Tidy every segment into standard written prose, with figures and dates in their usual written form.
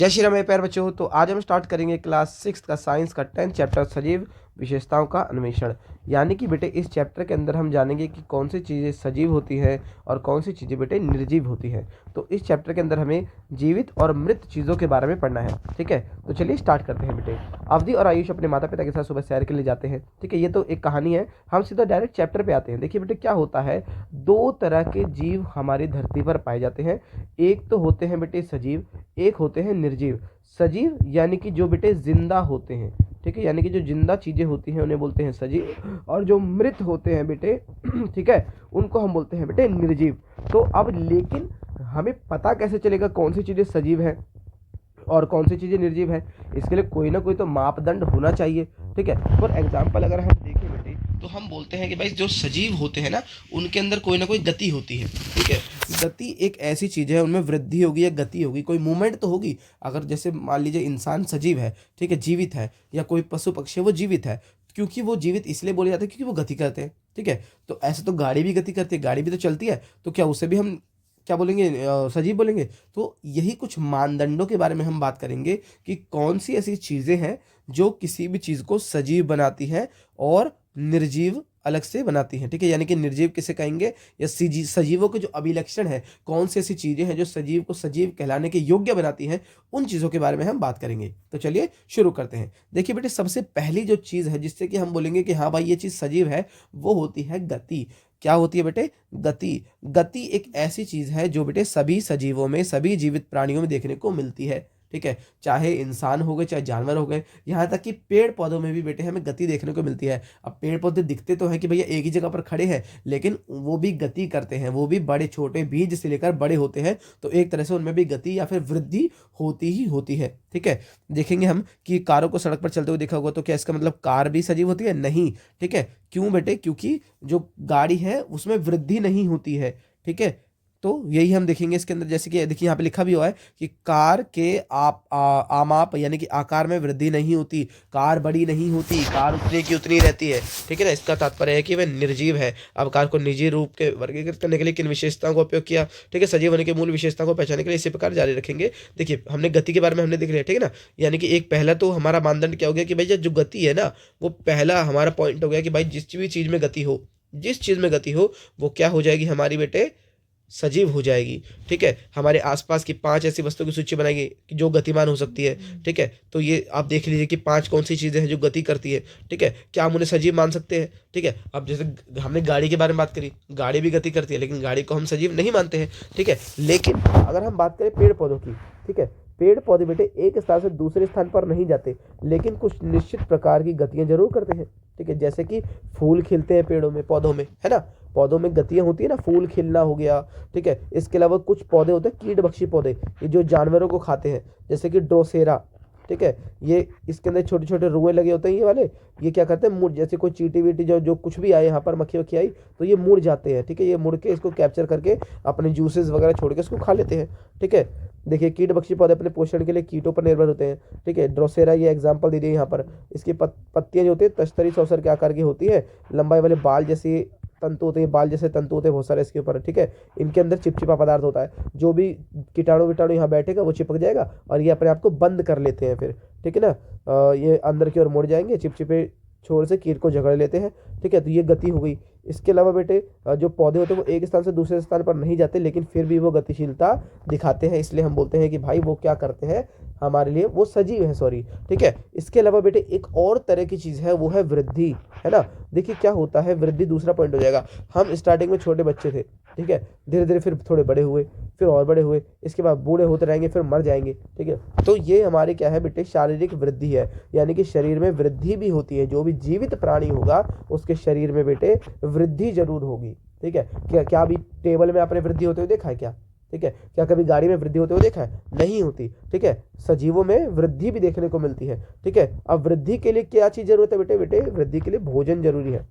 जय श्री राम मेरे प्यारे बच्चों। तो आज हम स्टार्ट करेंगे क्लास 6 का साइंस का 10th चैप्टर सजीव विशेषताओं का अन्वेषण। यानी कि बेटे इस चैप्टर के अंदर हम जानेंगे कि कौन सी चीज़ें सजीव होती हैं और कौन सी चीज़ें बेटे निर्जीव होती हैं। तो इस चैप्टर के अंदर हमें जीवित और मृत चीज़ों के बारे में पढ़ना है। ठीक है, तो चलिए स्टार्ट करते हैं बेटे। अवधि और आयुष अपने माता पिता के साथ सुबह सैर के लिए जाते हैं। ठीक है, ये तो एक कहानी है। हम सीधा डायरेक्ट चैप्टर पे आते हैं। देखिए बेटे क्या होता है, दो तरह के जीव हमारी धरती पर पाए जाते हैं। एक तो होते हैं बेटे सजीव, एक होते हैं निर्जीव। सजीव यानी कि जो बेटे जिंदा होते हैं, ठीक है, यानी कि जो जिंदा चीजें होती हैं उन्हें बोलते हैं सजीव, और जो मृत होते हैं बेटे ठीक है, उनको हम बोलते हैं बेटे निर्जीव। तो अब लेकिन हमें पता कैसे चलेगा कौन सी चीजें सजीव है और कौन सी चीजें निर्जीव है? इसके लिए कोई ना कोई तो मापदंड होना चाहिए। ठीक है, फॉर एग्जाम्पल अगर हम देखें बेटे तो हम बोलते हैं कि भाई जो सजीव होते हैं ना, उनके अंदर कोई ना कोई गति होती है। ठीक है, गति एक ऐसी चीज है, उनमें वृद्धि होगी या गति होगी, कोई मूवमेंट तो होगी। अगर जैसे मान लीजिए इंसान सजीव है, ठीक है, जीवित है, या कोई पशु पक्षी है वो जीवित है, क्योंकि वो जीवित इसलिए बोले जाते हैं क्योंकि वो गति करते हैं। ठीक है, तो ऐसे तो गाड़ी भी गति करती है, गाड़ी भी तो चलती है, तो क्या उसे भी हम क्या बोलेंगे, सजीव बोलेंगे? तो यही कुछ मानदंडों के बारे में हम बात करेंगे कि कौन सी ऐसी चीजें हैं जो किसी भी चीज को सजीव बनाती हैं और निर्जीव अलग से बनाती हैं। ठीक है, यानी कि निर्जीव किसे कहेंगे, या सजीवों के जो अभिलक्षण है, कौन सी ऐसी चीजें हैं जो सजीव को सजीव कहलाने के योग्य बनाती हैं, उन चीजों के बारे में हम बात करेंगे। तो चलिए शुरू करते हैं। देखिए बेटे सबसे पहली जो चीज है जिससे कि हम बोलेंगे कि हाँ भाई ये चीज सजीव है, वो होती है गति। क्या होती है बेटे? गति। गति एक ऐसी चीज है जो बेटे सभी सजीवों में, सभी जीवित प्राणियों में देखने को मिलती है। ठीक है, चाहे इंसान हो गए चाहे जानवर हो गए, यहाँ तक कि पेड़ पौधों में भी बेटे हमें गति देखने को मिलती है। अब पेड़ पौधे दिखते तो हैं कि भैया एक ही जगह पर खड़े हैं, लेकिन वो भी गति करते हैं, वो भी बड़े छोटे बीज से लेकर बड़े होते हैं, तो एक तरह से उनमें भी गति या फिर वृद्धि होती ही होती है। ठीक है, देखेंगे हम कि कारों को सड़क पर चलते हुए देखा होगा, तो क्या इसका मतलब कार भी सजीव होती है? नहीं। ठीक है, क्यों बेटे? क्योंकि जो गाड़ी है उसमें वृद्धि नहीं होती है। ठीक है, तो यही हम देखेंगे इसके अंदर। जैसे कि देखिए यहाँ पे लिखा भी हुआ है कि कार के आमाप यानी कि आकार में वृद्धि नहीं होती, कार बड़ी नहीं होती, कार उतनी की उतनी रहती है। ठीक है ना, इसका तात्पर्य है कि वह निर्जीव है। अब कार को निर्जीव रूप के वर्गीकृत करने के लिए किन विशेषताओं का उपयोग किया? ठीक है, सजीव होने की मूल विशेषता को पहचानने के लिए इसी प्रकार जारी रखेंगे। देखिए हमने गति के बारे में हमने देख लिया। ठीक है ना, यानी कि एक पहला तो हमारा मानदंड क्या हो गया कि भाई जो गति है ना, वो पहला हमारा पॉइंट हो गया कि भाई जिस भी चीज में गति हो, जिस चीज में गति हो वो क्या हो जाएगी हमारी बेटे? सजीव हो जाएगी। ठीक है, हमारे आसपास की 5 ऐसी वस्तुओं की सूची बनाएंगे कि जो गतिमान हो सकती है। ठीक है, तो ये आप देख लीजिए कि 5 कौन सी चीजें हैं जो गति करती है। ठीक है, क्या हम उन्हें सजीव मान सकते हैं? ठीक है, अब जैसे हमने गाड़ी के बारे में बात करी, गाड़ी भी गति करती है, लेकिन गाड़ी को हम सजीव नहीं मानते हैं। ठीक है, लेकिन अगर हम बात करें पेड़ पौधों की, ठीक है, पेड़ पौधे बेटे एक स्थान से दूसरे स्थान पर नहीं जाते, लेकिन कुछ निश्चित प्रकार की गतियां जरूर करते हैं। ठीक है, जैसे कि फूल खिलते हैं पेड़ों में, पौधों में, है ना, पौधों में गतियां होती है ना, फूल खिलना हो गया। ठीक है, इसके अलावा कुछ पौधे होते हैं कीटभक्षी पौधे, ये जो जानवरों को खाते हैं, जैसे कि ड्रोसेरा। ठीक है, ये इसके अंदर छोटे छोटे रुएं लगे होते हैं, ये वाले, ये क्या करते हैं, मुड़, जैसे कोई चींटी वीटी जो जो कुछ भी आए यहाँ पर, मक्खी वक्खी आई, तो ये मुड़ जाते हैं। ठीक है, ये मुड़ के इसको कैप्चर करके अपने जूसेस वगैरह छोड़ के इसको खा लेते हैं। ठीक है, देखिए कीटभक्षी पौधे अपने पोषण के लिए कीटों पर निर्भर होते हैं। ठीक है, ड्रोसेरा ये एग्जांपल दे दिए यहाँ पर। इसकी पत्तियां जो होती है तश्तरी सौसर के आकार की होती है, लंबाई वाले बाल जैसी तंतु होते हैं, बाल जैसे तंतु होते हैं बहुत सारे इसके ऊपर। ठीक है, इनके अंदर चिपचिपा पदार्थ होता है, जो भी कीटाणु विटाणु यहाँ बैठेगा वो चिपक जाएगा और ये अपने आप को बंद कर लेते हैं फिर। ठीक है ना, ये अंदर की ओर मुड़ जाएंगे, चिपचिपे छोर से कीट को जकड़ लेते हैं। ठीक है, तो ये गति हो गई। इसके अलावा बेटे जो पौधे होते हैं वो एक स्थान से दूसरे स्थान पर नहीं जाते, लेकिन फिर भी वो गतिशीलता दिखाते हैं, इसलिए हम बोलते हैं कि भाई वो क्या करते हैं, हमारे लिए वो सजीव है, सॉरी। ठीक है, इसके अलावा बेटे एक और तरह की चीज है, वो है वृद्धि, है ना। देखिए क्या होता है, वृद्धि दूसरा पॉइंट हो जाएगा। हम स्टार्टिंग में छोटे बच्चे थे, ठीक है, धीरे धीरे फिर थोड़े बड़े हुए, फिर और बड़े हुए, इसके बाद बूढ़े होते रहेंगे, फिर मर जाएंगे। ठीक है, तो ये हमारे क्या है बेटे, शारीरिक वृद्धि है, यानी कि शरीर में वृद्धि भी होती है। जो भी जीवित प्राणी होगा उसके शरीर में बेटे वृद्धि जरूर होगी। ठीक है, क्या अभी टेबल में आपने वृद्धि होते हुए देखा है क्या? ठीक है, क्या कभी गाड़ी में वृद्धि होते हुए देखा है? नहीं होती। ठीक है, सजीवों में वृद्धि भी देखने को मिलती है। ठीक है, अब वृद्धि के लिए क्या चीज जरूरत है बेटे? बेटे वृद्धि के लिए भोजन जरूरी है।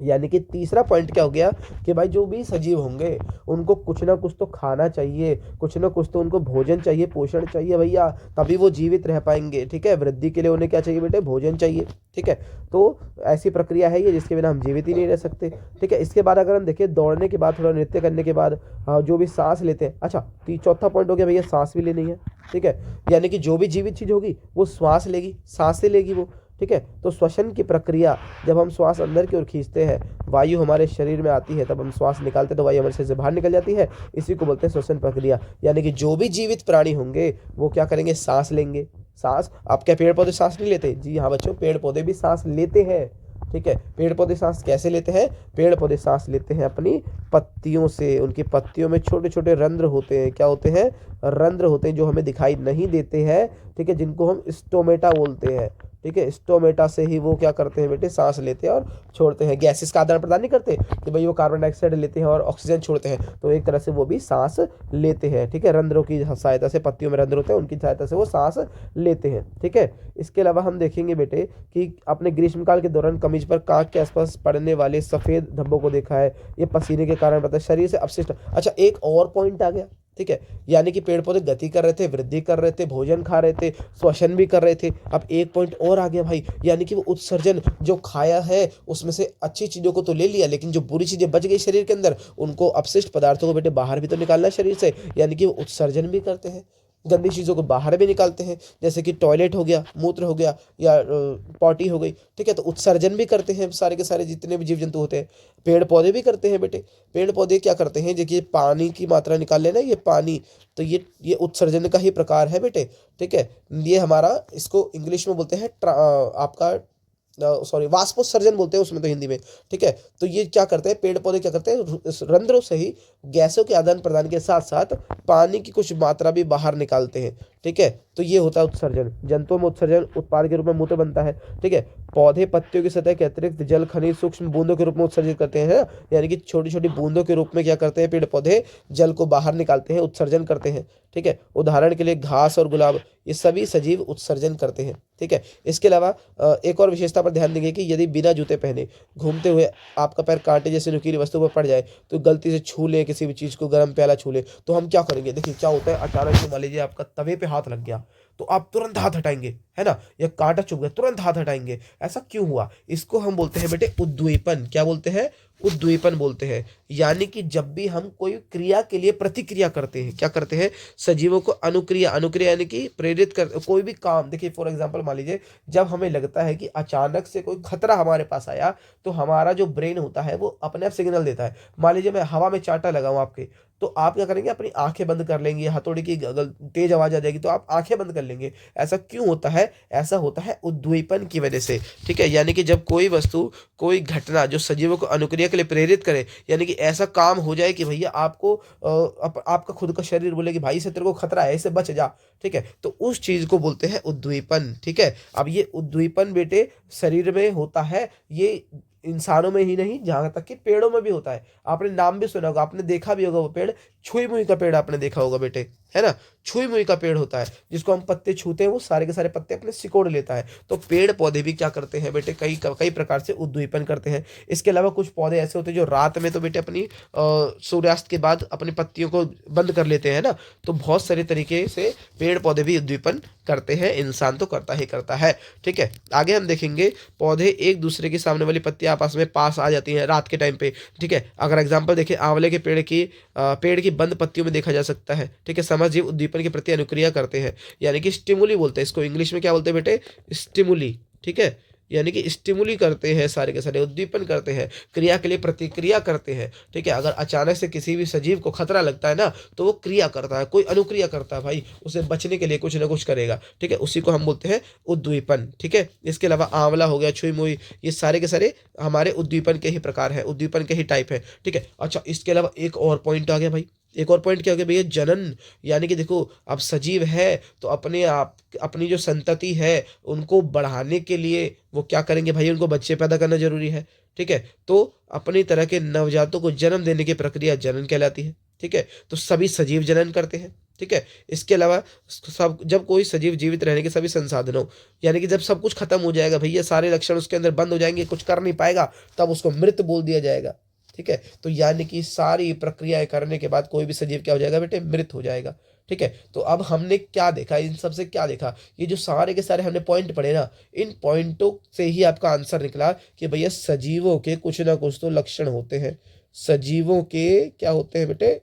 यानी कि तीसरा पॉइंट क्या हो गया कि भाई जो भी सजीव होंगे उनको कुछ ना कुछ तो खाना चाहिए, कुछ ना कुछ तो उनको भोजन चाहिए, पोषण चाहिए भैया, तभी वो जीवित रह पाएंगे। ठीक है, वृद्धि के लिए उन्हें क्या चाहिए बेटे? भोजन चाहिए। ठीक है, तो ऐसी प्रक्रिया है ये जिसके बिना हम जीवित ही नहीं रह सकते। ठीक है, इसके बाद अगर हम देखें दौड़ने के बाद, थोड़ा नृत्य करने के बाद जो भी सांस लेते हैं, अच्छा चौथा पॉइंट हो गया भैया सांस भी लेनी है। ठीक है, यानी कि जो भी जीवित चीज होगी वो श्वास लेगी, सांसें लेगी वो, ठीक है। तो श्वसन की प्रक्रिया, जब हम श्वास अंदर की ओर खींचते हैं, वायु हमारे शरीर में आती है, तब हम श्वास निकालते हैं तो वायु हमारे शरीर से बाहर निकल जाती है, इसी को बोलते हैं श्वसन प्रक्रिया। यानी कि जो भी जीवित प्राणी होंगे वो क्या करेंगे, सांस लेंगे। सांस, आप क्या पेड़ पौधे सांस नहीं लेते? जी हाँ बच्चों, पेड़ पौधे भी सांस लेते हैं, ठीक है। पेड़ पौधे सांस कैसे लेते हैं? पेड़ पौधे सांस लेते हैं अपनी पत्तियों से। उनकी पत्तियों में छोटे छोटे रंध्र होते हैं। क्या होते हैं? रंध्र होते हैं, जो हमें दिखाई नहीं देते हैं, ठीक है, जिनको हम स्टोमेटा बोलते हैं, ठीक है। स्टोमेटा से ही वो क्या करते हैं बेटे, सांस लेते हैं और छोड़ते हैं। गैसेस का आदान प्रदान नहीं करते कि भाई वो कार्बन डाइऑक्साइड लेते हैं और ऑक्सीजन छोड़ते हैं, तो एक तरह से वो भी सांस लेते हैं, ठीक है। रंध्रों की सहायता से, पत्तियों में रंध्र होते हैं, उनकी सहायता से वो सांस लेते हैं, ठीक है। इसके अलावा हम देखेंगे बेटे कि अपने ग्रीष्मकाल के दौरान कमीज पर कांच के आसपास पड़ने वाले सफेद धब्बों को देखा है, ये पसीने के कारण पता है, शरीर से अपशिष्ट। अच्छा, एक और पॉइंट आ गया, ठीक है, यानी कि पेड़ पौधे गति कर रहे थे, वृद्धि कर रहे थे, भोजन खा रहे थे, श्वसन भी कर रहे थे। अब एक पॉइंट और आ गया भाई, यानी कि वो उत्सर्जन, जो खाया है उसमें से अच्छी चीजों को तो ले लिया, लेकिन जो बुरी चीजें बच गई शरीर के अंदर, उनको अपशिष्ट पदार्थों को बेटे बाहर भी तो निकालना है शरीर से, यानी कि वो उत्सर्जन भी करते हैं, गंदी चीज़ों को बाहर भी निकालते हैं, जैसे कि टॉयलेट हो गया, मूत्र हो गया, या पॉटी हो गई, ठीक है। तो उत्सर्जन भी करते हैं सारे के सारे जितने भी जीव जंतु होते हैं। पेड़ पौधे भी करते हैं बेटे। पेड़ पौधे क्या करते हैं, देखिए पानी की मात्रा निकाल लेना, ये पानी, तो ये उत्सर्जन का ही प्रकार है बेटे, ठीक है। ये हमारा, इसको इंग्लिश में बोलते हैं आपका सॉरी वाष्पोत्सर्जन बोलते हैं उसमें तो हिंदी में, ठीक है। तो ये क्या करते हैं, पेड़ पौधे क्या करते हैं, इस रंध्रों से ही गैसों के आदान प्रदान के साथ साथ पानी की कुछ मात्रा भी बाहर निकालते हैं, ठीक है। तो ये होता है उत्सर्जन। जंतुओं में उत्सर्जन उत्पाद के रूप में मूत्र बनता है, ठीक है। पौधे पत्तियों की सतह के अतिरिक्त जल खनिज सूक्ष्म बूंदों के रूप में उत्सर्जित करते हैं, यानी कि छोटी छोटी बूंदों के रूप में क्या करते हैं पेड़ पौधे, जल को बाहर निकालते हैं, उत्सर्जन करते हैं, ठीक है। उदाहरण के लिए घास और गुलाब, ये सभी सजीव उत्सर्जन करते हैं, ठीक है। इसके अलावा एक और विशेषता पर ध्यान देंगे कि यदि बिना जूते पहने घूमते हुए आपका पैर कांटे जैसे नुकीली वस्तु पर पड़ जाए, तो गलती से छू ले, किसी भी चीज को, गर्म प्याला छू ले, तो हम क्या करेंगे? देखिए क्या होता है, अचानक से मान लीजिए आपका तवे पे हाथ लग गया, तो आप तुरंत हाथ हटाएंगे, है ना, या कांटा चुभ गया तुरंत हाथ हटाएंगे। ऐसा क्यों हुआ? इसको हम बोलते हैं बेटे उद्दीपन। क्या बोलते हैं? उद्दीपन बोलते हैं। यानी कि जब भी हम कोई क्रिया के लिए प्रतिक्रिया करते हैं, क्या करते हैं, सजीवों को अनुक्रिया, अनुक्रिया यानी कि प्रेरित कर, कोई भी काम, देखिए फॉर एग्जांपल मान लीजिए जब हमें लगता है कि अचानक से कोई खतरा हमारे पास आया, तो हमारा जो ब्रेन होता है वो अपने आप सिग्नल देता है। मान लीजिए मैं हवा में चांटा लगाऊं आपके, तो आप क्या करेंगे, अपनी आंखें बंद कर लेंगे, हथौड़ी की तेज आवाज आ जाएगी तो आप आंखें बंद कर लेंगे। ऐसा क्यों होता है? ऐसा होता है उद्दीपन की वजह से, ठीक है। यानी कि जब कोई वस्तु, कोई घटना जो सजीवों को अनुक्रिया के लिए प्रेरित करे, यानी कि ऐसा काम हो जाए कि भैया आपको आपका खुद का शरीर बोले कि भाई से तेरे को खतरा है, इससे बच जा, ठीक है, तो उस चीज को बोलते हैं उद्दीपन, ठीक है। अब ये उद्दीपन बेटे शरीर में होता है, ये इंसानों में ही नहीं, जहां तक कि पेड़ों में भी होता है। आपने नाम भी सुना होगा, आपने देखा भी होगा, वो पेड़ छुई मुई का पेड़ आपने देखा होगा बेटे, है ना। छुई मुई का पेड़ होता है, जिसको हम पत्ते छूते हैं वो सारे के सारे पत्ते अपने सिकोड़ लेता है। तो पेड़ पौधे भी क्या करते हैं बेटे, कई कई प्रकार से उद्दीपन करते हैं। इसके अलावा कुछ पौधे ऐसे होते हैं जो रात में तो बेटे अपनी सूर्यास्त के बाद अपनी पत्तियों को बंद कर लेते हैं ना। तो बहुत सारे तरीके से पेड़ पौधे भी उद्दीपन करते हैं, इंसान तो करता ही करता है, ठीक है। आगे हम देखेंगे, पौधे एक दूसरे के सामने वाली पत्तियां आपस में पास आ जाती हैं रात के टाइम पे, ठीक है। अगर एग्जांपल देखें, आंवले के पेड़ की बंद पत्तियों में देखा जा सकता है, ठीक है। समझ उद्दीपन के प्रति अनुक्रिया करते हैं, यानी कि स्टिमुली बोलते हैं इसको, इंग्लिश में क्या बोलते हैं बेटे, स्टिमुली, ठीक है। यानी कि स्टिमुली करते हैं, सारे के सारे उद्दीपन करते हैं, क्रिया के लिए प्रतिक्रिया करते हैं, ठीक है। अगर अचानक से किसी भी सजीव को खतरा लगता है ना, तो वो क्रिया करता है, कोई अनुक्रिया करता है भाई, उसे बचने के लिए कुछ ना कुछ करेगा, ठीक है, उसी को हम बोलते हैं उद्दीपन, ठीक है। इसके अलावा आंवला हो गया, छुई मुई, ये सारे के सारे हमारे उद्दीपन के ही प्रकार है, उद्दीपन के ही टाइप है, ठीक है। अच्छा, इसके अलावा एक और पॉइंट आ गया भाई, एक और पॉइंट क्या हो गया भैया, जनन। यानी कि देखो, अब सजीव है तो अपने आप, अपनी जो संतति है उनको बढ़ाने के लिए वो क्या करेंगे भाई, उनको बच्चे पैदा करना जरूरी है, ठीक है। तो अपनी तरह के नवजातों को जन्म देने की प्रक्रिया जनन कहलाती है, ठीक है। तो सभी सजीव जनन करते हैं, ठीक है। इसके अलावा सब, जब कोई सजीव जीवित रहने के सभी संसाधनों, यानी कि जब सब कुछ खत्म हो जाएगा भैया, सारे लक्षण उसके अंदर बंद हो जाएंगे, कुछ कर नहीं पाएगा, तब उसको मृत बोल दिया जाएगा, ठीक है। तो यानी कि सारी प्रक्रियाएं करने के बाद कोई भी सजीव क्या हो जाएगा बेटे, मृत हो जाएगा, ठीक है। तो अब हमने क्या देखा, इन सब से क्या देखा, ये जो सारे के सारे हमने पॉइंट पढ़े ना, इन पॉइंटों से ही आपका आंसर निकला कि भैया सजीवों के कुछ ना कुछ तो लक्षण होते हैं, सजीवों के क्या होते हैं बेटे,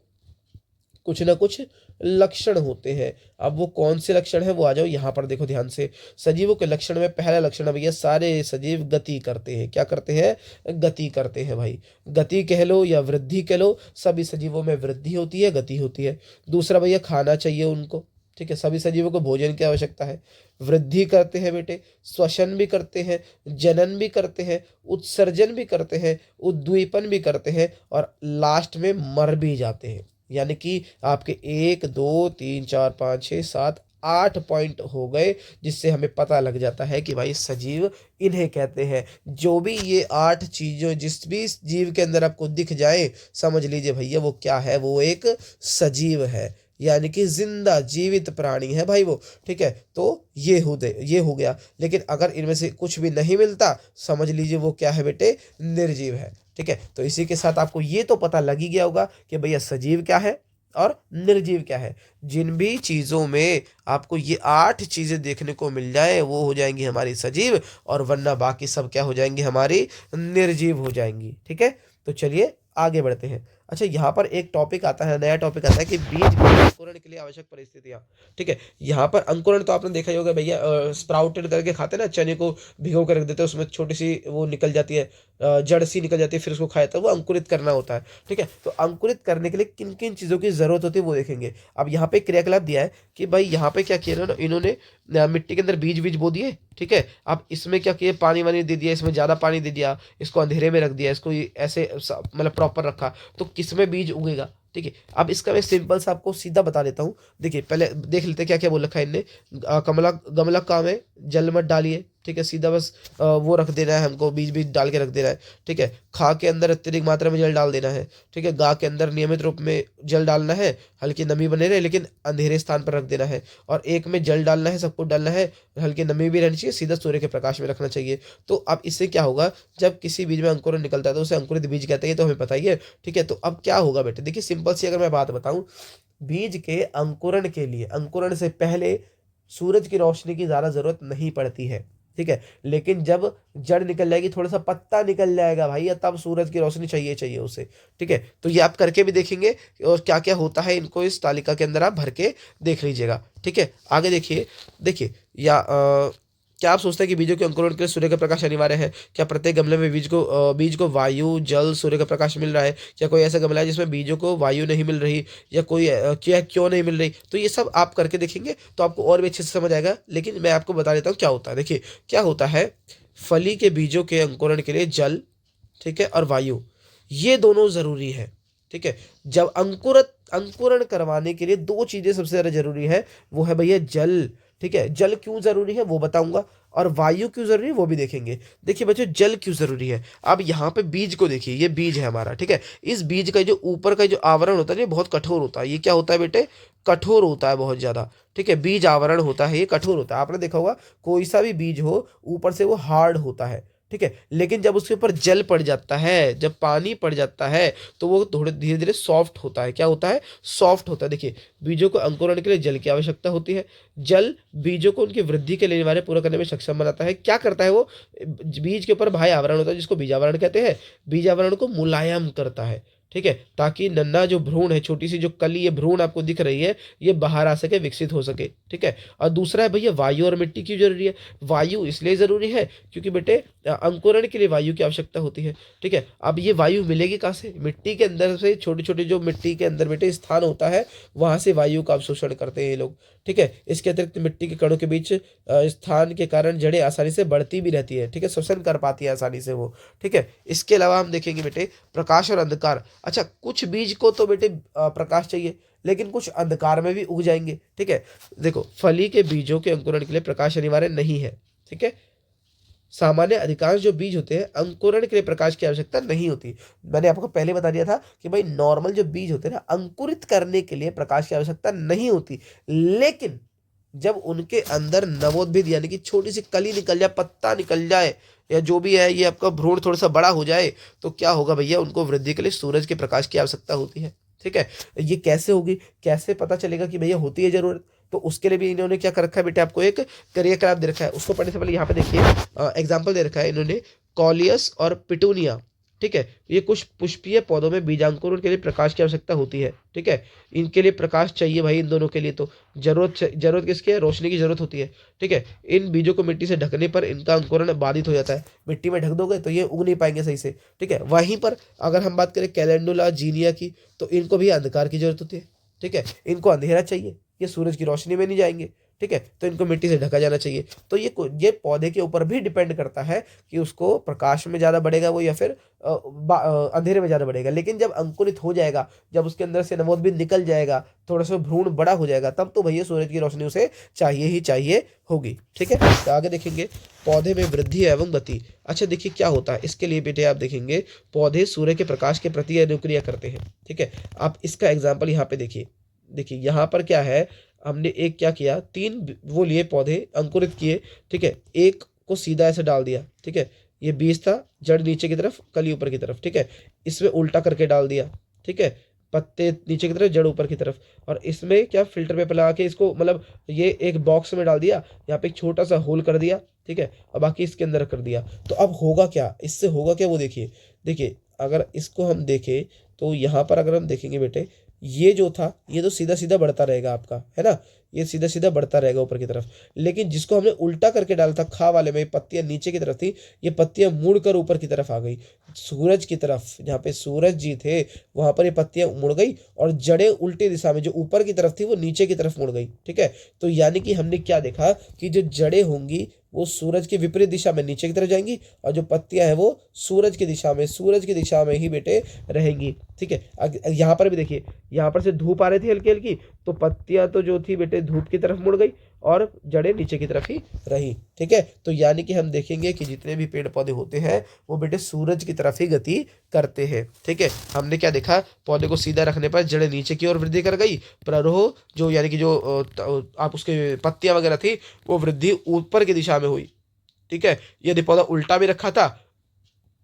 कुछ ना कुछ लक्षण होते हैं। अब वो कौन से लक्षण है वो आ जाओ यहाँ पर देखो ध्यान से। सजीवों के लक्षण में पहला लक्षण है भैया, सारे सजीव गति करते हैं। क्या करते हैं? गति करते हैं भाई। गति कह लो या वृद्धि कह लो, सभी सजीवों में वृद्धि होती है, गति होती है। दूसरा भैया, खाना चाहिए उनको, ठीक है, सभी सजीवों को भोजन की आवश्यकता है। वृद्धि करते हैं बेटे, श्वसन भी करते हैं, जनन भी करते हैं, उत्सर्जन भी करते हैं, उद्दीपन भी करते हैं, और लास्ट में मर भी जाते हैं। यानी कि आपके 1 2 3 4 5 6 7 8 पॉइंट हो गए, जिससे हमें पता लग जाता है कि भाई सजीव इन्हें कहते हैं। जो भी ये 8 चीजों जिस भी जीव के अंदर आपको दिख जाए, समझ लीजिए भैया वो क्या है, वो एक सजीव है, यानी कि जिंदा जीवित प्राणी है भाई वो, ठीक है। तो ये हो गया। लेकिन अगर इनमें से कुछ भी नहीं मिलता, समझ लीजिए वो क्या है बेटे, निर्जीव है, ठीक है। तो इसी के साथ आपको ये तो पता लग ही गया होगा कि भैया सजीव क्या है और निर्जीव क्या है। जिन भी चीजों में आपको ये 8 चीजें देखने को मिल जाए, वो हो जाएंगी हमारी सजीव, और वरना बाकी सब क्या हो जाएंगी, हमारी निर्जीव हो जाएंगी, ठीक है। तो चलिए आगे बढ़ते हैं। अच्छा, यहाँ पर एक टॉपिक आता है, नया टॉपिक आता है कि बीज के अंकुरण के लिए आवश्यक परिस्थितियां, ठीक है। यहाँ पर अंकुरण तो आपने देखा ही होगा भैया, स्प्राउटेड करके खाते हैं ना, चने को भिगो कर रख देते हैं, उसमें छोटी सी वो निकल जाती है, जड़ सी निकल जाती है, फिर उसको खाया जाता है, वो अंकुरित करना होता है, ठीक है। तो अंकुरित करने के लिए किन किन चीज़ों की जरूरत होती है वो देखेंगे। अब यहाँ पे क्रियाकलाप दिया है कि भाई यहाँ पे क्या किया ना इन्होंने, मिट्टी के अंदर बीज बीज बो दिए, ठीक है। अब इसमें क्या किया, पानी वानी दे दिया, इसमें ज़्यादा पानी दे दिया, इसको अंधेरे में रख दिया, इसको ऐसे मतलब प्रॉपर रखा, तो किसमें बीज उगेगा, ठीक है। अब इसका मैं सिंपल सा आपको सीधा बता देता हूँ। देखिए पहले देख लेते हैं क्या क्या बोल रखा है इनने। कमला गमला काम है, जल मत डालिए, ठीक है, सीधा बस वो रख देना है हमको, बीज बीज डाल के रख देना है, ठीक है। खा के अंदर अत्यधिक मात्रा में जल डाल देना है, ठीक है। गा के अंदर नियमित रूप में जल डालना है, हल्की नमी बने रहे लेकिन अंधेरे स्थान पर रख देना है। और एक में जल डालना है, सब कुछ डालना है, हल्की नमी भी रहनी चाहिए, सीधा सूर्य के प्रकाश में रखना चाहिए। तो अब इससे क्या होगा, जब किसी बीज में अंकुरन निकलता है तो उसे अंकुरित बीज कहते हैं, तो हमें पता ही है, ठीक है। तो अब क्या होगा बेटे, देखिए सिंपल सी अगर मैं बात बताऊं, बीज के अंकुरण के लिए, अंकुरण से पहले सूरज की रोशनी की ज्यादा जरूरत नहीं पड़ती है, ठीक है। लेकिन जब जड़ निकल जाएगी, थोड़ा सा पत्ता निकल जाएगा भाई, तब सूरज की रोशनी चाहिए चाहिए उसे, ठीक है। तो ये आप करके भी देखेंगे, और क्या क्या होता है इनको इस तालिका के अंदर आप भर के देख लीजिएगा, ठीक है। आगे देखिए, देखिए या क्या आप सोचते हैं कि बीजों के अंकुरण के लिए सूर्य का प्रकाश अनिवार्य है? क्या प्रत्येक गमले में बीज को वायु, जल, सूर्य का प्रकाश मिल रहा है? क्या कोई ऐसा गमला है जिसमें बीजों को वायु नहीं मिल रही, या कोई क्या क्यों नहीं मिल रही? तो ये सब आप करके देखेंगे तो आपको और भी अच्छे से समझ आएगा। लेकिन मैं आपको बता देता हूँ क्या होता है। देखिए क्या होता है, फली के बीजों के अंकुरण के लिए जल, ठीक है, और वायु, ये दोनों जरूरी है, ठीक है। जब अंकुरण करवाने के लिए 2 चीजें सबसे ज्यादा जरूरी है, वो है भैया जल, ठीक है। जल क्यों जरूरी है वो बताऊंगा, और वायु क्यों जरूरी है वो भी देखेंगे। देखिए बच्चों, जल क्यों जरूरी है, अब यहाँ पे बीज को देखिए, ये बीज है हमारा, ठीक है। इस बीज का जो ऊपर का जो आवरण होता है ये बहुत कठोर होता है। ये क्या होता है बेटे, कठोर होता है बहुत ज्यादा, ठीक है। बीज आवरण होता है ये कठोर होता है। आपने देखा होगा कोई सा भी बीज हो, ऊपर से वो हार्ड होता है, ठीक है। लेकिन जब उसके ऊपर जल पड़ जाता है, जब पानी पड़ जाता है, तो वो थोड़े धीरे धीरे सॉफ्ट होता है। क्या होता है, सॉफ्ट होता है। देखिए बीजों को अंकुरण के लिए जल की आवश्यकता होती है। जल बीजों को उनकी वृद्धि के लिए अनिवार्य पूरा करने में सक्षम बनाता है। क्या करता है वो, बीज के ऊपर बाह्य आवरण होता है जिसको बीजावरण कहते हैं, बीज आवरण को मुलायम करता है, ठीक है, ताकि नन्हा जो भ्रूण है, छोटी सी जो कली ये भ्रूण आपको दिख रही है, ये बाहर आ सके, विकसित हो सके, ठीक है। और दूसरा है भैया वायु और मिट्टी क्यों जरूरी है। वायु इसलिए जरूरी है क्योंकि बेटे अंकुरण के लिए वायु की आवश्यकता होती है, ठीक है। अब ये वायु मिलेगी कहाँ से, मिट्टी के अंदर से, छोटे छोटे जो मिट्टी के अंदर बेटे स्थान होता है, वहां से वायु का अवशोषण करते हैं ये लोग, ठीक है। इसके अतिरिक्त मिट्टी के कणों के बीच स्थान के कारण जड़ें आसानी से बढ़ती भी रहती है, ठीक है, श्वसन कर पाती है आसानी से वो, ठीक है। इसके अलावा हम देखेंगे बेटे प्रकाश और अंधकार। अच्छा, कुछ बीज को तो बेटे प्रकाश चाहिए, लेकिन कुछ अंधकार में भी उग जाएंगे, ठीक है। देखो फली के बीजों के अंकुरण के लिए प्रकाश अनिवार्य नहीं है, ठीक है। सामान्य अधिकांश जो बीज होते हैं अंकुरण के लिए प्रकाश की आवश्यकता नहीं होती। मैंने आपको पहले बता दिया था कि भाई नॉर्मल जो बीज होते हैं ना, अंकुरित करने के लिए प्रकाश की आवश्यकता नहीं होती। लेकिन जब उनके अंदर नवोद्भिद यानी कि छोटी सी कली निकल जाए, पत्ता निकल जाए, या जो भी है, ये आपका भ्रूण थोड़ा सा बड़ा हो जाए, तो क्या होगा भैया, उनको वृद्धि के लिए सूरज के प्रकाश की आवश्यकता होती है, ठीक है। ये कैसे होगी, कैसे पता चलेगा कि भैया होती है जरूरत, तो उसके लिए भी इन्होंने क्या कर रखा है बेटे, आपको एक क्रियाकलाप दे रखा है। उसको पढ़ने से पहले यहाँ पे देखिए एग्जाम्पल दे रखा है इन्होंने, कॉलियस और पिटूनिया, ठीक है। ये कुछ पुष्पीय पौधों में बीजांकुरण के लिए प्रकाश की आवश्यकता होती है, ठीक है। इनके लिए प्रकाश चाहिए भाई, इन दोनों के लिए तो जरूरत किसकी है, रोशनी की जरूरत होती है, ठीक है। इन बीजों को मिट्टी से ढकने पर इनका अंकुरण बाधित हो जाता है, मिट्टी में ढक दोगे तो ये उग नहीं पाएंगे सही से, ठीक है। वहीं पर अगर हम बात करें कैलेंडुला जीनिया की, तो इनको भी अंधकार की जरूरत होती है, ठीक है। इनको अंधेरा चाहिए, ये सूरज की रोशनी में नहीं जाएंगे, ठीक है। तो इनको मिट्टी से ढका जाना चाहिए। तो ये पौधे के ऊपर भी डिपेंड करता है कि उसको प्रकाश में ज़्यादा बढ़ेगा वो, या फिर अंधेरे में ज़्यादा बढ़ेगा। लेकिन जब अंकुरित हो जाएगा, जब उसके अंदर से नवोद्भिद निकल जाएगा, थोड़ा सा भ्रूण बड़ा हो जाएगा, तब तो भैया सूरज की रोशनी उसे चाहिए ही चाहिए होगी, ठीक है। तो आगे देखेंगे पौधे में वृद्धि एवं गति। अच्छा देखिए क्या होता है इसके लिए बेटे, आप देखेंगे पौधे सूर्य के प्रकाश के प्रति अनुक्रिया करते हैं, ठीक है। आप इसका एग्जाम्पल यहाँ पे देखिए, देखिए यहाँ पर क्या है, हमने एक क्या किया, तीन वो लिए पौधे अंकुरित किए, ठीक है। एक को सीधा ऐसे डाल दिया, ठीक है। ये बीज था, जड़ नीचे की तरफ, कली ऊपर की तरफ, ठीक है। इसमें उल्टा करके डाल दिया, ठीक है। पत्ते नीचे की तरफ, जड़ ऊपर की तरफ। और इसमें क्या फिल्टर पेपर लगा के इसको, मतलब ये एक बॉक्स में डाल दिया, यहाँ पे एक छोटा सा होल कर दिया, ठीक है। और बाकी इसके अंदर कर दिया। तो अब होगा क्या, इससे होगा क्या वो देखिए। देखिए अगर इसको हम देखें तो यहाँ पर अगर हम देखेंगे बेटे, ये जो था ये तो सीधा सीधा बढ़ता रहेगा आपका, है ना, ये सीधा सीधा बढ़ता रहेगा ऊपर की तरफ। लेकिन जिसको हमने उल्टा करके डाला था, खा वाले में पत्तियां नीचे की तरफ थी, ये पत्तियां मुड़ कर ऊपर की तरफ आ गई, सूरज की तरफ। जहाँ पे सूरज जी थे वहां पर ये पत्तियां मुड़ गई, और जड़ें उल्टी दिशा में, जो ऊपर की तरफ थी वो नीचे की तरफ मुड़ गई, ठीक है। तो यानी कि हमने क्या देखा कि जो जड़ें होंगी वो सूरज के विपरीत दिशा में नीचे की तरफ जाएंगी, और जो पत्तियां हैं वो सूरज की दिशा में ही बेटे रहेंगी, ठीक है। यहाँ पर भी देखिए, यहाँ पर से धूप आ रही थी हल्की हल्की, तो पत्तियां तो जो थी बेटे धूप की तरफ मुड़ गई, और जड़ें नीचे की तरफ ही रही, ठीक है। तो यानी कि हम देखेंगे कि जितने भी पेड़ पौधे होते हैं वो बेटे सूरज की तरफ ही गति करते हैं, ठीक है। हमने क्या देखा, पौधे को सीधा रखने पर जड़ें नीचे की ओर वृद्धि कर गई, प्ररोह जो यानी कि जो आप उसके पत्तियां वगैरह थी वो वृद्धि ऊपर की दिशा में हुई, ठीक है। यदि पौधा उल्टा भी रखा था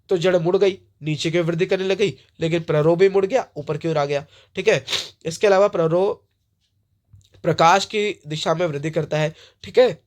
तो जड़ मुड़ गई, नीचे की ओर वृद्धि करने लग गई, लेकिन प्ररोह भी मुड़ गया, ऊपर की ओर आ गया, ठीक है। इसके अलावा प्ररोह प्रकाश की दिशा में वृद्धि करता है, ठीक है,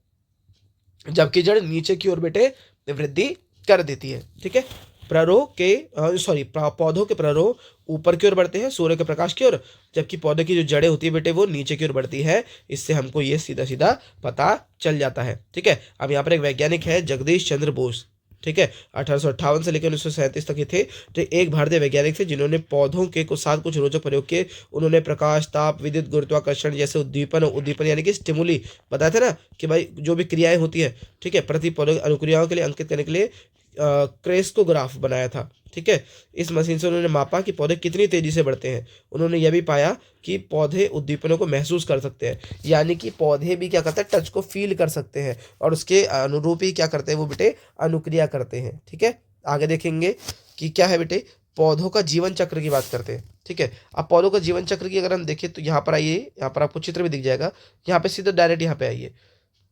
जबकि जड़ नीचे की ओर बेटे वृद्धि कर देती है, ठीक है। प्ररोह के पौधों के प्ररोह ऊपर की ओर बढ़ते हैं सूर्य के प्रकाश की ओर, जबकि पौधे की जो जड़ें होती है बेटे वो नीचे की ओर बढ़ती है। इससे हमको ये सीधा सीधा पता चल जाता है, ठीक है। अब यहाँ पर एक वैज्ञानिक है जगदीश चंद्र बोस, ठीक है, 1858 से लेकर 1937 तक ये थे। तो एक भारतीय वैज्ञानिक थे जिन्होंने पौधों के साथ कुछ रोचक प्रयोग किए। उन्होंने प्रकाश, ताप, विद्युत गुरुत्वाकर्षण जैसे उद्दीपन यानी कि स्टिमुली बताया था ना, कि भाई जो भी क्रियाएं होती है, ठीक है, प्रति पौधों अनुक्रियाओं के लिए अंकित करने के लिए क्रेस्कोग्राफ बनाया था, ठीक है। इस मशीन से उन्होंने मापा कि पौधे कितनी तेजी से बढ़ते हैं। उन्होंने यह भी पाया कि पौधे उद्दीपनों को महसूस कर सकते हैं, यानी कि पौधे भी क्या करते हैं, टच को फील कर सकते हैं, और उसके अनुरूप ही क्या करते हैं वो बेटे अनुक्रिया करते हैं, ठीक है। आगे देखेंगे कि क्या है बेटे, पौधों का जीवन चक्र की बात करते हैं, ठीक है। अब पौधों का जीवन चक्र की अगर हम देखें तो यहाँ पर आइए, यहाँ पर आपको चित्र भी दिख जाएगा, यहाँ पे सीधा डायरेक्ट यहाँ पे आइए।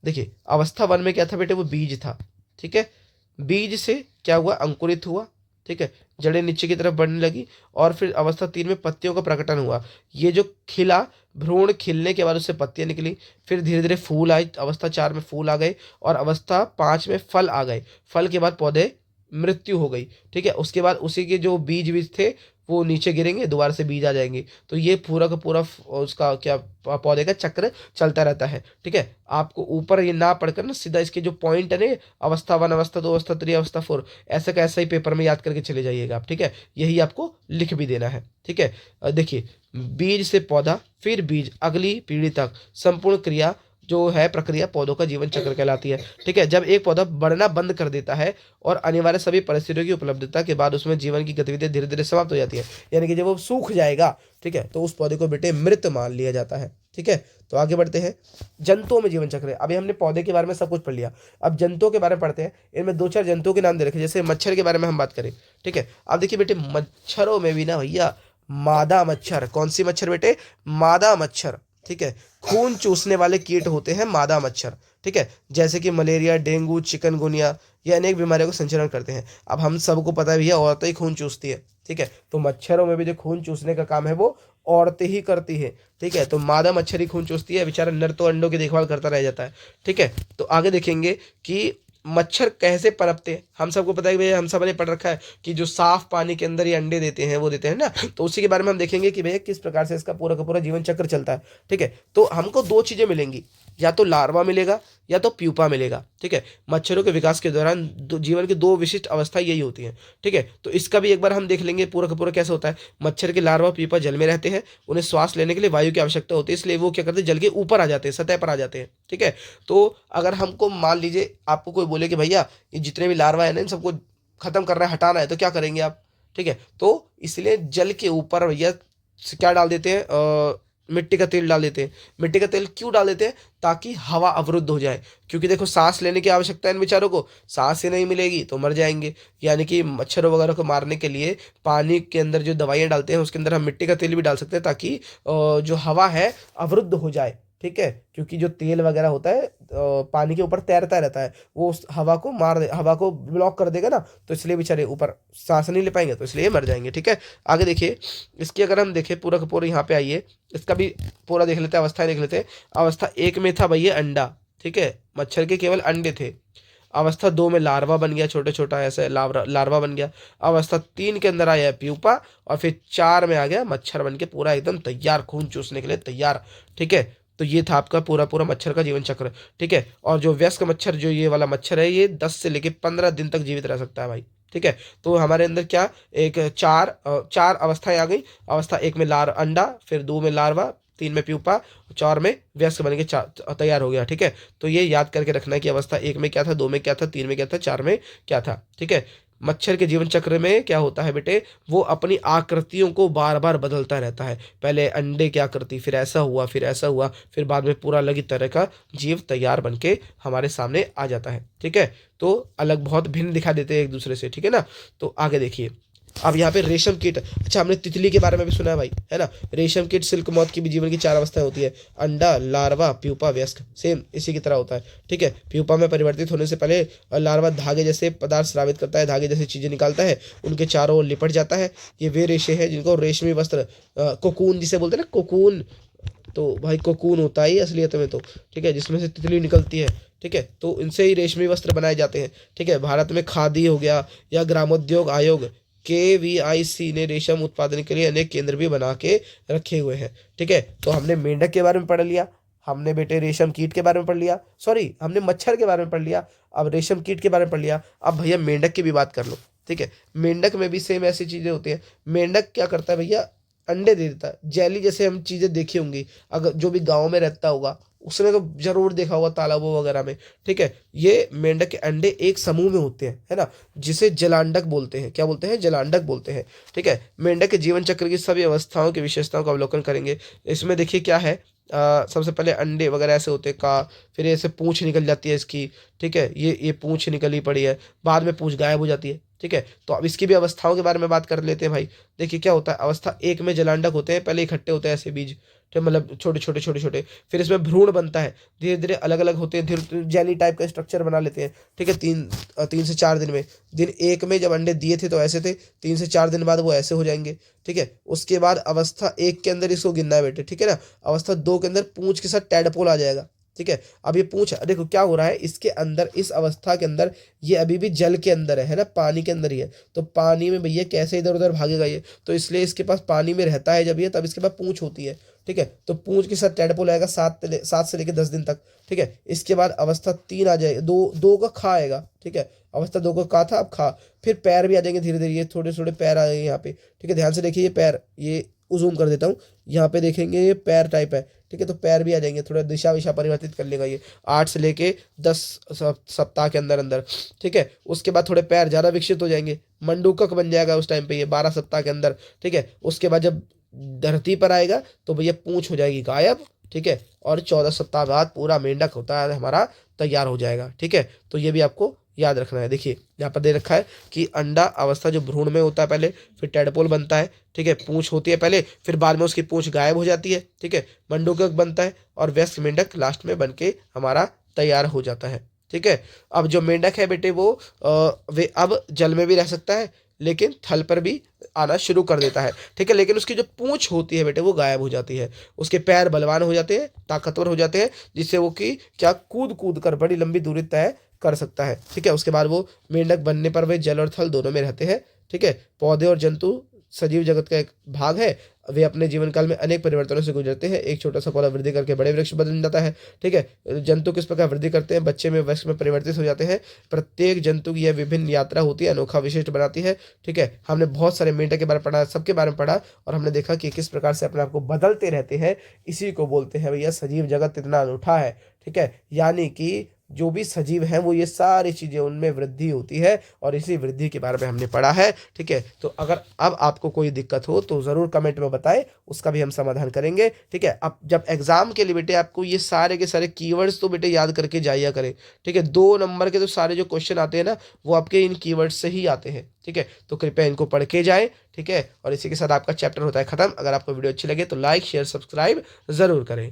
देखिए अवस्था 1 में क्या था बेटे, वो बीज था, ठीक है। बीज से क्या हुआ, अंकुरित हुआ, ठीक है, जड़ें नीचे की तरफ बढ़ने लगी, और फिर अवस्था 3 में पत्तियों का प्रकटन हुआ। ये जो खिला, भ्रूण खिलने के बाद उससे पत्तियां निकली, फिर धीरे धीरे फूल आई, अवस्था 4 में फूल आ गए, और अवस्था 5 में फल आ गए। फल के बाद पौधे मृत्यु हो गई, ठीक है। उसके बाद उसी के जो बीज थे वो नीचे गिरेंगे, दोबारा से बीज आ जाएंगे। तो ये पूरा का पूरा उसका क्या पौधे का चक्र चलता रहता है, ठीक है। आपको ऊपर ये ना पढ़कर ना सीधा इसके जो पॉइंट है ना, अवस्था 1, अवस्था 2, अवस्था 3, अवस्था 4, ऐसा का ऐसा ही पेपर में याद करके चले जाइएगा आप, ठीक है। यही आपको लिख भी देना है, ठीक है। देखिए बीज से पौधा, फिर बीज, अगली पीढ़ी तक संपूर्ण क्रिया जो है प्रक्रिया पौधों का जीवन चक्र कहलाती है, ठीक है। जब एक पौधा बढ़ना बंद कर देता है और अनिवार्य सभी परिस्थितियों की उपलब्धता के बाद उसमें जीवन की गतिविधियां धीरे धीरे समाप्त हो जाती है, यानी कि जब वो सूख जाएगा, ठीक है, तो उस पौधे को बेटे मृत मान लिया जाता है, ठीक है। तो आगे बढ़ते हैं, जंतुओं में जीवन चक्र है। अभी हमने पौधे के बारे में सब कुछ पढ़ लिया, अब जंतुओं के बारे में पढ़ते हैं। इनमें 2-4 जंतुओं के नाम दे रखे, जैसे मच्छर के बारे में हम बात करें, ठीक है। अब देखिए बेटे मच्छरों में भी ना भैया मादा मच्छर, कौन सी मच्छर बेटे, मादा मच्छर, ठीक है। खून चूसने वाले कीट होते हैं मादा मच्छर, ठीक है, जैसे कि मलेरिया, डेंगू, चिकनगुनिया, ये अनेक बीमारियों को संचरण करते हैं। अब हम सबको पता है भैया औरतें ही खून चूसती है, ठीक है, तो मच्छरों में भी जो खून चूसने का काम है वो औरतें ही करती है, ठीक है। तो मादा मच्छर ही खून चूसती है, बेचारा नर तो अंडों की देखभाल करता रह जाता है, ठीक है। तो आगे देखेंगे कि मच्छर कैसे पनपते हैं हम सबको पता है कि भैया, हम सब ने पढ़ रखा है कि जो साफ पानी के अंदर ये अंडे देते हैं वो देते हैं ना। तो उसी के बारे में हम देखेंगे कि भैया किस प्रकार से इसका पूरा का पूरा जीवन चक्र चलता है। ठीक है, तो हमको दो चीजें मिलेंगी, या तो लार्वा मिलेगा या तो प्यूपा मिलेगा। ठीक है, मच्छरों के विकास के दौरान जीवन की दो विशिष्ट अवस्था यही होती हैं। ठीक है, तो इसका भी एक बार हम देख लेंगे पूरा का पूरा कैसे होता है। मच्छर के लार्वा प्यूपा जल में रहते हैं, उन्हें श्वास लेने के लिए वायु की आवश्यकता होती है, इसलिए वो क्या करते हैं, जल के ऊपर आ जाते हैं, सतह पर आ जाते हैं। ठीक है, तो अगर हमको मान लीजिए आपको कोई बोले कि भैया ये जितने भी लार्वा है ना इन सबको खत्म करना है, हटाना है, तो क्या करेंगे आप। ठीक है, तो इसलिए जल के ऊपर भैया क्या डाल देते हैं, मिट्टी का तेल डाल देते हैं। मिट्टी का तेल क्यों डाल देते हैं, ताकि हवा अवरुद्ध हो जाए, क्योंकि देखो सांस लेने की आवश्यकता है इन बेचारों को, सांस ही नहीं मिलेगी तो मर जाएंगे। यानी कि मच्छरों वगैरह को मारने के लिए पानी के अंदर जो दवाइयाँ डालते हैं उसके अंदर हम मिट्टी का तेल भी डाल सकते हैं, ताकि जो हवा है अवरुद्ध हो जाए। ठीक है, क्योंकि जो तेल वगैरह होता है पानी के ऊपर तैरता रहता है, वो उस हवा को हवा को ब्लॉक कर देगा ना, तो इसलिए बेचारे ऊपर सांस नहीं ले पाएंगे, तो इसलिए मर जाएंगे। ठीक है, आगे देखिए, इसकी अगर हम देखें पूरा का पूरा, यहाँ पे आइए, इसका भी पूरा देख लेते हैं, अवस्थाएं देख लेते हैं। अवस्था एक में था भैया अंडा। ठीक है, मच्छर के केवल अंडे थे। अवस्था दो में लार्वा बन गया, छोटे छोटा ऐसे लार्वा बन गया। अवस्था तीन के अंदर आया प्यूपा, और फिर चार में आ गया मच्छर बन के पूरा एकदम तैयार, खून चूसने के लिए तैयार। ठीक है, तो ये था आपका पूरा पूरा मच्छर का जीवन चक्र। ठीक है, और जो वयस्क मच्छर, जो ये वाला मच्छर है, ये 10 से लेके 15 दिन तक जीवित रह सकता है भाई। ठीक है, तो हमारे अंदर क्या एक चार अवस्थाएं आ गई। अवस्था एक में अंडा, फिर दो में लार्वा, तीन में प्यूपा, चार में वयस्क बन के तैयार हो गया। ठीक है, तो ये याद करके रखना है कि अवस्था एक में क्या था, दो में क्या था, तीन में क्या था, चार में क्या था। ठीक है, मच्छर के जीवन चक्र में क्या होता है बेटे, वो अपनी आकृतियों को बार बार बदलता रहता है। पहले अंडे की आकृति, फिर ऐसा हुआ, फिर ऐसा हुआ, फिर बाद में पूरा अलग ही तरह का जीव तैयार बन के हमारे सामने आ जाता है। ठीक है, तो अलग बहुत भिन्न दिखा देते हैं एक दूसरे से। ठीक है ना, तो आगे देखिए, अब यहाँ पे रेशम कीट, अच्छा हमने तितली के बारे में भी सुना है भाई, है ना। रेशम कीट सिल्क मौत की भी जीवन की चार अवस्थाएं होती है, अंडा, लार्वा, प्यूपा, वयस्क, सेम इसी की तरह होता है। ठीक है, प्यूपा में परिवर्तित होने से पहले लार्वा धागे जैसे पदार्थ स्रावित करता है, धागे जैसी चीजें निकालता है, उनके चारों ओर लिपट जाता है। ये वे रेशे हैं जिनको रेशमी वस्त्र, कोकून जिसे बोलते हैं ना, कोकून, तो भाई कोकून होता है असलियत में तो। ठीक है, जिसमें से तितली निकलती है। ठीक है, तो इनसे ही रेशमी वस्त्र बनाए जाते हैं। ठीक है, भारत में खादी हो गया या ग्रामोद्योग आयोग KVIC ने रेशम उत्पादन के लिए अनेक केंद्र भी बना के रखे हुए हैं। ठीक है, तो हमने मेंढक के बारे में पढ़ लिया, हमने बेटे रेशम कीट के बारे में पढ़ लिया, सॉरी हमने मच्छर के बारे में पढ़ लिया, अब रेशम कीट के बारे में पढ़ लिया। अब भैया मेंढक की भी बात कर लो। ठीक है, मेंढक में भी सेम ऐसी चीजें होती हैं। मेंढक क्या करता है भैया, अंडे दे देता है, जेली जैसे हम चीजें देखी होंगी, अगर जो भी गाँव में रहता होगा उसने तो जरूर देखा होगा तालाबों वगैरह में। ठीक है, ये मेंढक के अंडे एक समूह में होते हैं, है ना, जिसे जलांडक बोलते हैं। क्या बोलते हैं, जलांडक बोलते हैं। ठीक है, मेंढक के जीवन चक्र की सभी अवस्थाओं की विशेषताओं का अवलोकन करेंगे। इसमें देखिए क्या है, सबसे पहले अंडे वगैरह ऐसे होते हैं का, फिर ऐसे पूंछ निकल जाती है इसकी। ठीक है, ये पूंछ निकली पड़ी है, बाद में पूंछ गायब हो जाती है। ठीक है, तो अब इसकी भी अवस्थाओं के बारे में बात कर लेते हैं भाई। देखिए क्या होता है, अवस्था एक में जलांडक होते हैं, पहले इकट्ठे होते हैं ऐसे बीज, ठीक है, मतलब छोटे छोटे छोटे छोटे, फिर इसमें भ्रूण बनता है, धीरे धीरे अलग अलग होते हैं, धीरे जेली टाइप का स्ट्रक्चर बना लेते हैं। ठीक है, 3 से 4 दिन में, दिन एक में जब अंडे दिए थे तो ऐसे थे, 3 से 4 दिन बाद वो ऐसे हो जाएंगे। ठीक है, उसके बाद अवस्था एक के अंदर इसको गिनना है बेटे। ठीक है ना, अवस्था दो के अंदर पूंछ के साथ टैडपोल आ जाएगा। ठीक है, अब ये पूंछ देखो क्या हो रहा है इसके अंदर, इस अवस्था के अंदर ये अभी भी जल के अंदर है ना, पानी के अंदर ही है, तो पानी में भैया कैसे इधर उधर भागेगा ये, तो इसलिए इसके पास पानी में रहता है जब ये, तब इसके पास पूंछ होती है। ठीक है, तो पूंछ के साथ टैडपोल आएगा 7 से लेकर 10 दिन तक। ठीक है, इसके बाद अवस्था 3 आ जाएगी, दो का खा आएगा। ठीक है, अवस्था 2 का था, अब खा, फिर पैर भी आ जाएंगे धीरे धीरे, ये थोड़े थोड़े पैर आ जाएंगे यहाँ पे। ठीक है, ध्यान से देखिए, ये पैर, ये जूम कर देता हूँ, यहाँ पे देखेंगे ये पैर टाइप है। ठीक है, तो पैर भी आ जाएंगे, थोड़ा दिशा विशा परिवर्तित कर लेगा ये 8 से लेके 10 सप्ताह के अंदर अंदर। ठीक है, उसके बाद थोड़े पैर ज़्यादा विकसित हो जाएंगे, मंडूकक बन जाएगा उस टाइम पे ये 12 सप्ताह के अंदर। ठीक है, उसके बाद जब धरती पर आएगा तो भैया पूंछ हो जाएगी गायब। ठीक है, और 14 सप्ताह बाद पूरा मेंढक होता है हमारा तैयार हो जाएगा। ठीक है, तो ये भी आपको याद रखना है। देखिए यहाँ पर दे रखा है कि अंडा अवस्था जो भ्रूण में होता है पहले, फिर टैडपोल बनता है। ठीक है, पूंछ होती है पहले, फिर बाद में उसकी पूंछ गायब हो जाती है। ठीक है, मंडूकक बनता है, और वयस्क मेंढक लास्ट में बन के हमारा तैयार हो जाता है। ठीक है, अब जो मेंढक है बेटे वो वे अब जल में भी रह सकता है, लेकिन थल पर भी आना शुरू कर देता है। ठीक है, लेकिन उसकी जो पूंछ होती है बेटे वो गायब हो जाती है, उसके पैर बलवान हो जाते हैं, ताकतवर हो जाते हैं, जिससे वो कि क्या कूद कूद कर बड़ी लंबी दूरी तय कर सकता है। ठीक है, उसके बाद वो मेंढक बनने पर वे जल और थल दोनों में रहते हैं। ठीक है, पौधे और जंतु सजीव जगत का एक भाग है। वे अपने जीवन काल में अनेक परिवर्तनों से गुजरते हैं। एक छोटा सा पौधा वृद्धि करके बड़े वृक्ष बन जाता है। ठीक है, जंतु किस प्रकार वृद्धि करते हैं, बच्चे में वृक्ष में परिवर्तित हो जाते हैं। प्रत्येक जंतु की यह विभिन्न यात्रा होती है, अनोखा विशिष्ट बनाती है। ठीक है, हमने बहुत सारे मेंढक के बारे में पढ़ा, सबके बारे में पढ़ा, और हमने देखा कि किस प्रकार से अपने आप को बदलते रहते हैं। इसी को बोलते हैं भैया सजीव जगत इतना अनूठा है। ठीक है, यानी कि जो भी सजीव हैं वो ये सारी चीज़ें उनमें वृद्धि होती है, और इसी वृद्धि के बारे में हमने पढ़ा है। ठीक है, तो अगर अब आपको कोई दिक्कत हो तो ज़रूर कमेंट में बताएं, उसका भी हम समाधान करेंगे। ठीक है, अब जब एग्जाम के लिए बेटे आपको ये सारे के सारे कीवर्ड्स तो बेटे याद करके जाया करें। ठीक है, 2 नंबर के तो सारे जो क्वेश्चन आते हैं ना वो आपके इन कीवर्ड्स से ही आते हैं। ठीक है, तो कृपया इनको पढ़ के जाएं। ठीक है, और इसी के साथ आपका चैप्टर होता है खत्म। अगर आपको वीडियो अच्छी लगे तो लाइक शेयर सब्सक्राइब ज़रूर करें।